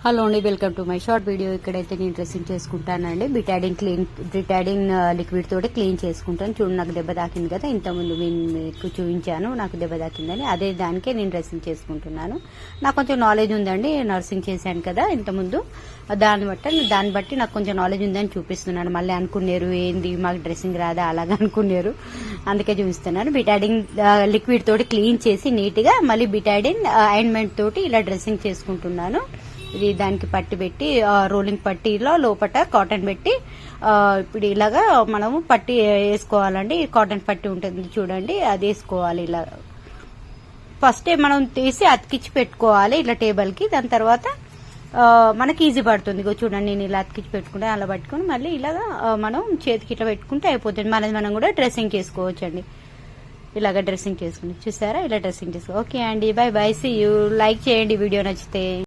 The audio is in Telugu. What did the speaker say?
హలో అండి, welcome to my short video. ఇక్కడైతే నేను డ్రెస్సింగ్ చేసుకుంటానండి. బిటాడిన్ లిక్విడ్ తోటి క్లీన్ చేసుకుంటాను. చూడు, నాకు దెబ్బ తాకింది కదా, ఇంతకుముందు మీకు చూపించాను నాకు దెబ్బ తాకిందని. అదే దానికే నేను డ్రెస్సింగ్ చేసుకుంటున్నాను. నాకు కొంచెం నాలెడ్జ్ ఉందండి, నర్సింగ్ చేశాను కదా ఇంతకుముందు. దాన్ని బట్టి నాకు కొంచెం నాలెడ్జ్ ఉందని చూపిస్తున్నాను. మళ్ళీ అనుకున్నారు ఏంది మాకు డ్రెస్సింగ్ రాదా అలాగా అనుకున్నారు, అందుకే చూపిస్తున్నాను. బిటాడిన్ లిక్విడ్ తోటి క్లీన్ చేసి నీట్గా మళ్ళీ బిటాడిన్ ఆయింట్మెంట్ తోటి ఇలా డ్రెస్సింగ్ చేసుకుంటున్నాను. ఇది దానికి పట్టి పెట్టి రోలింగ్ పట్టీలో లోపల కాటన్ పెట్టి ఇప్పుడు ఇలాగా మనము పట్టి వేసుకోవాలండి. కాటన్ పట్టి ఉంటుంది చూడండి, అది వేసుకోవాలి. ఇలా ఫస్ట్ మనం తీసి అతికిచ్చి పెట్టుకోవాలి ఇలా టేబుల్కి. దాని తర్వాత మనకి ఈజీ పడుతుంది. చూడండి, నేను ఇలా అతికిచ్చి పెట్టుకుంటే అలా పట్టుకుని మళ్ళీ ఇలాగా మనం చేతికి ఇట్లా పెట్టుకుంటే అయిపోతుంది. మనం కూడా డ్రెస్సింగ్ చేసుకోవచ్చు అండి. ఇలాగ డ్రెస్సింగ్ చేసుకుని చూసారా, ఇలా డ్రెస్సింగ్ చేసుకో. ఓకే అండి, bye bye, see you. Like చేయండి వీడియో నచ్చితే.